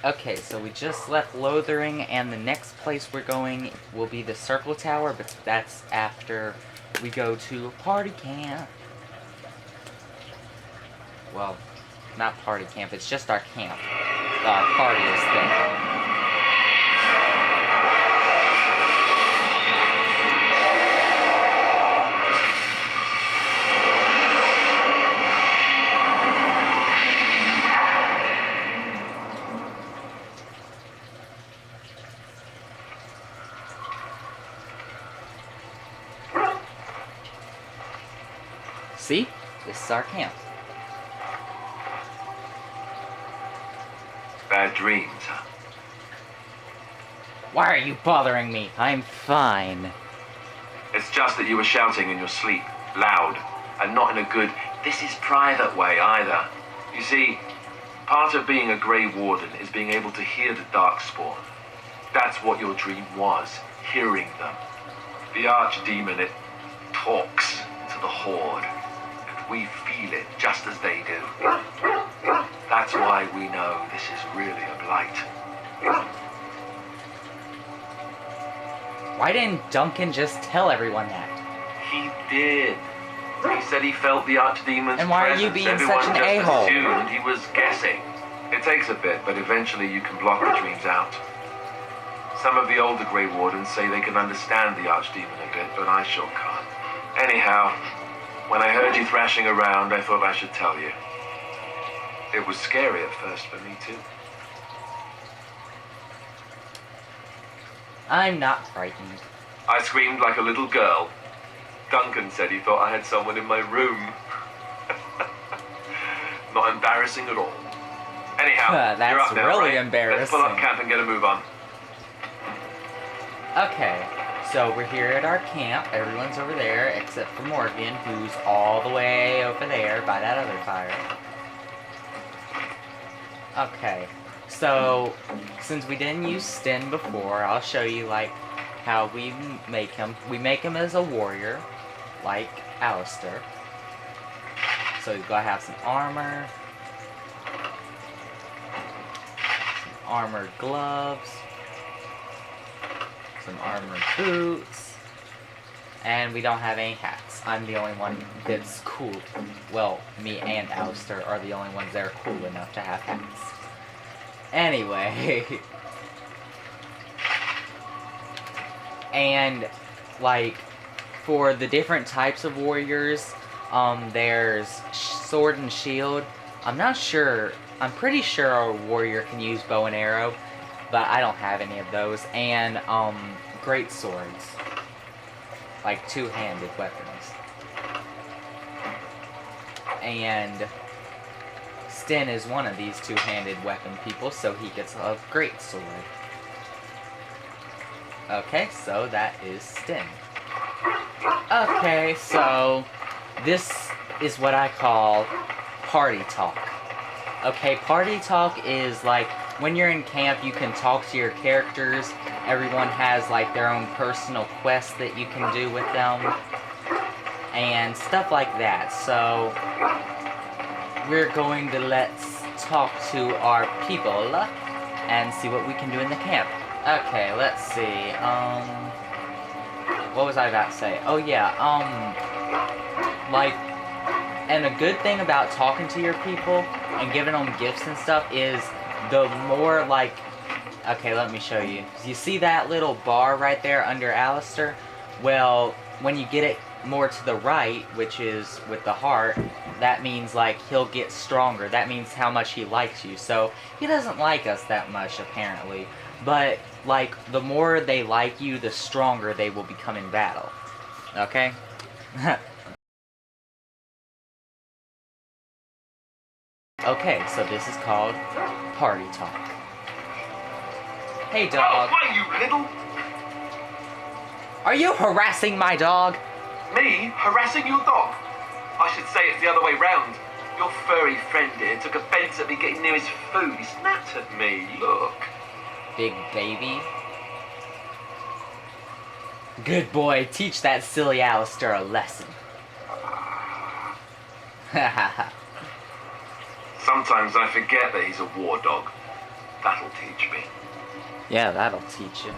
Okay, so we just left Lothering, and the next place we're going will be the Circle Tower, but that's after we go to Party Camp. Well, not Party Camp, it's just our camp. Our party is there. See? This is our camp. Bad dreams, huh? Why are you bothering me? I'm fine. It's just that you were shouting in your sleep, loud, and not in a good, this is private way either. You see, part of being a Grey Warden is being able to hear the Darkspawn. That's what your dream was, hearing them. The Archdemon, it talks to the Horde, and we feel it just as they do. That's why we know this is really a blight. Why didn't Duncan just tell everyone that? He did. He said he felt the Archdemon's And why are you presence. being Everyone such an just a-hole? assumed he was guessing. It takes a bit, but eventually you can block the dreams out. Some of the older Grey Wardens say they can understand the Archdemon a bit, but I sure can't. Anyhow, when I heard you thrashing around, I thought I should tell you. It was scary at first for me, too. I'm not frightened. I screamed like a little girl. Duncan said he thought I had someone in my room. Not embarrassing at all. Anyhow, That's you're up now, really right? Let's pull up embarrassing. camp and get a move on. Okay, so we're here at our camp. Everyone's over there except for Morgan, who's all the way over there by that other fire. Okay, so since we didn't use Sten before, I'll show you like how we make him. We make him as a warrior, like Alistair. So he's gotta have some armor, some armored gloves, some armored boots, and we don't have any hats. I'm the only one that's cool. Well, me and Alistair are the only ones that are cool enough to have hats. Anyway. And, like, for the different types of warriors, there's sword and shield. I'm not sure. I'm pretty sure a warrior can use bow and arrow, but I don't have any of those. And, great swords. Like, two-handed weapons. And Sten is one of these two-handed weapon people, so he gets a great sword. Okay, so that is Sten. Okay, so this is what I call party talk. Okay, party talk is like when you're in camp, you can talk to your characters. Everyone has like their own personal quest that you can do with them and stuff like that. So we're going to let's talk to our people and see what we can do in the camp. Okay, let's see. What was I about to say? Oh yeah, like, and a good thing about talking to your people and giving them gifts and stuff is the more, like, okay, let me show you. You see that little bar right there under Alistair? Well, when you get it more to the right, which is with the heart, that means, like, he'll get stronger. That means how much he likes you. So, he doesn't like us that much, apparently. But, like, the more they like you, the stronger they will become in battle. Okay? Okay, so this is called party talk. Hey, dog. Why, you little... Are you harassing my dog? Me? Harassing your dog? I should say it's the other way round. Your furry friend here took offense at me getting near his food. He snapped at me. Look. Big baby. Good boy, teach that silly Alistair a lesson. Sometimes I forget that he's a war dog. That'll teach me. Yeah, that'll teach you.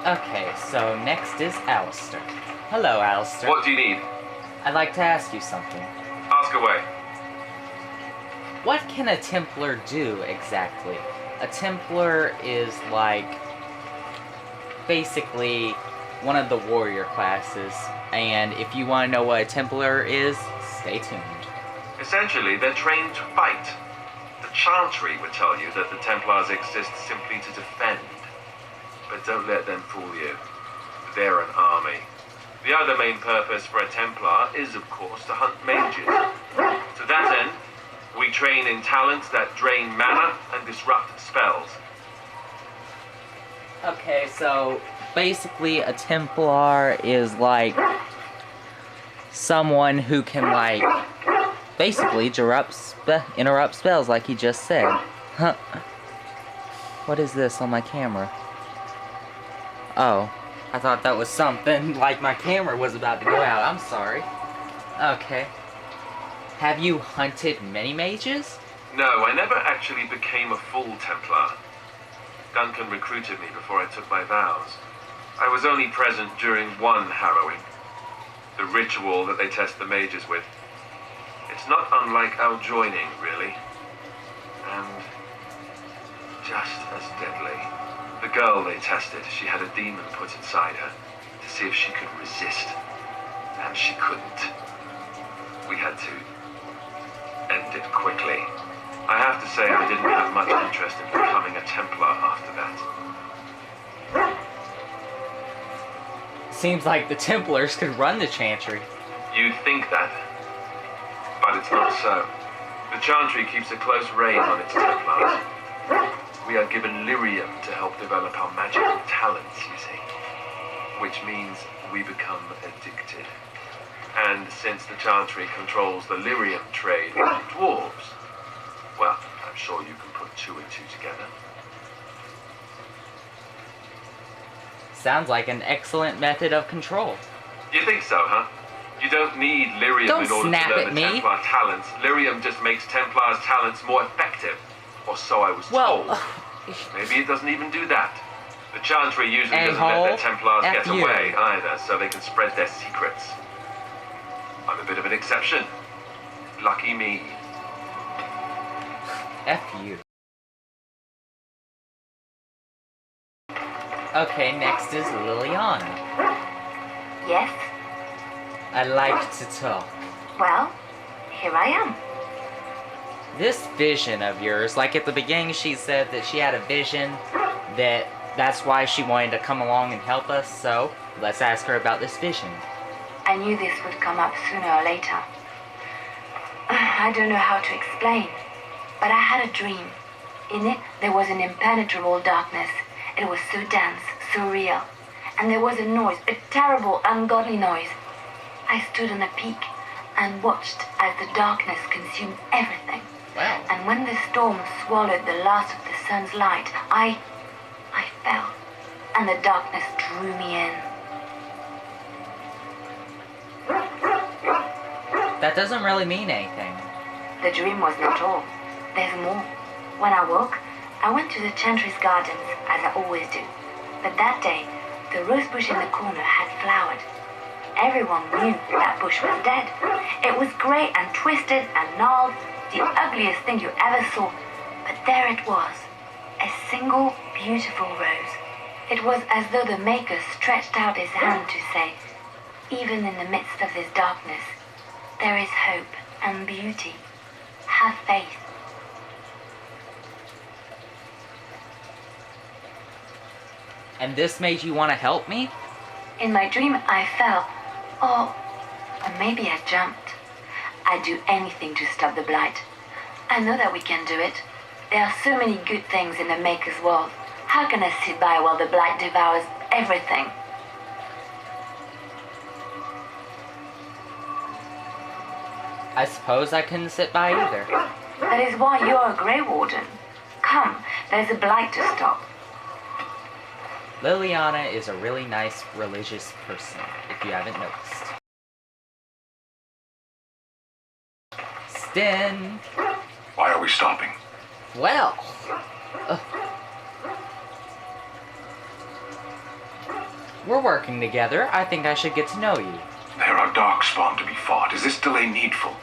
Okay, so next is Alistair. Hello, Alistair. What do you need? I'd like to ask you something. Ask away. What can a Templar do exactly? A Templar is like basically one of the warrior classes, and if you want to know what a Templar is, stay tuned. Essentially, they're trained to fight. The Chantry would tell you that the Templars exist simply to defend. But don't let them fool you. They're an army. The other main purpose for a Templar is, of course, to hunt mages. To that end, we train in talents that drain mana and disrupt spells. Okay, so basically a Templar is like someone who can like basically interrupt spells like he just said. Huh. What is this on my camera? Oh, I thought that was something like my camera was about to go out. I'm sorry. Okay. Have you hunted many mages? No, I never actually became a full Templar. Duncan recruited me before I took my vows. I was only present during one harrowing. The ritual that they test the mages with. It's not unlike our joining, really. And just as deadly. The girl they tested, she had a demon put inside her to see if she could resist. And she couldn't. We had to end it quickly. I have to say I didn't have much interest in becoming a Templar after that. Seems like the Templars could run the Chantry. You'd think that, but it's not so. The Chantry keeps a close rein on its Templars. We are given lyrium to help develop our magical talents, you see. Which means we become addicted. And since the Chantry controls the lyrium trade with the dwarves, well, I'm sure you can put two and two together. Sounds like an excellent method of control. You think so, huh? You don't need lyrium Don't in order snap to learn at the me. Templar talents. Lyrium just makes Templars' talents more effective. Or so I was Well, told. Maybe it doesn't even do that. The Chantry usually doesn't A-hole, let their Templars F get you. away either, so they can spread their secrets. I'm a bit of an exception. Lucky me. F you. Okay, next is Liliana. Yes? I like to talk. Well, here I am. This vision of yours, like at the beginning she said that she had a vision that's why she wanted to come along and help us, so let's ask her about this vision. I knew this would come up sooner or later. I don't know how to explain, but I had a dream. In it, there was an impenetrable darkness. It was so dense, so real. And there was a noise, a terrible, ungodly noise. I stood on a peak and watched as the darkness consumed everything. Wow. And when the storm swallowed the last of the sun's light, I fell, and the darkness drew me in. That doesn't really mean anything. The dream was not all. There's more. When I woke, I went to the Chantry's gardens, as I always do. But that day, the rose bush in the corner had flowered. Everyone knew that bush was dead. It was grey and twisted and gnarled, the ugliest thing you ever saw. But there it was, a single beautiful rose. It was as though the Maker stretched out his hand to say, even in the midst of this darkness, there is hope and beauty. Have faith. And this made you want to help me? In my dream, I fell. Or maybe I jumped. I'd do anything to stop the blight. I know that we can do it. There are so many good things in the Maker's world. How can I sit by while the blight devours everything? I suppose I couldn't sit by either. That is why you're a Grey Warden. Come, there's a blight to stop. Liliana is a really nice religious person, if you haven't noticed. in. Why are we stopping? Well, we're working together. I think I should get to know you. There are darkspawn to be fought. Is this delay needful?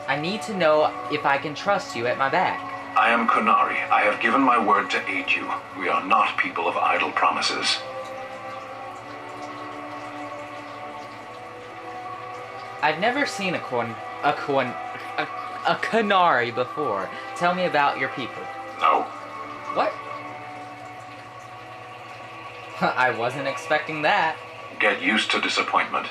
I need to know if I can trust you at my back. I am Kunari. I have given my word to aid you. We are not people of idle promises. I've never seen a Kunari before. Tell me about your people. No. What? I wasn't expecting that. Get used to disappointment.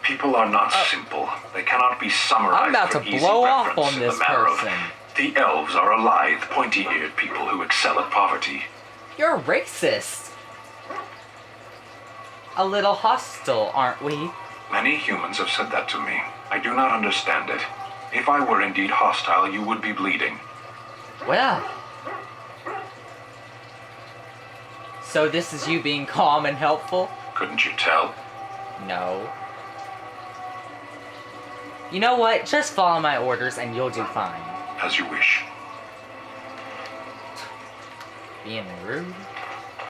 People are not simple. They cannot be summarized. I'm about for to easy blow off reference on in this the matter of- person. The elves are a lithe, pointy-eared people who excel at poverty. You're a racist. A little hostile, aren't we? Many humans have said that to me. I do not understand it. If I were indeed hostile, you would be bleeding. Well. So this is you being calm and helpful? Couldn't you tell? No. You know what? Just follow my orders and you'll do fine. As you wish. Being rude.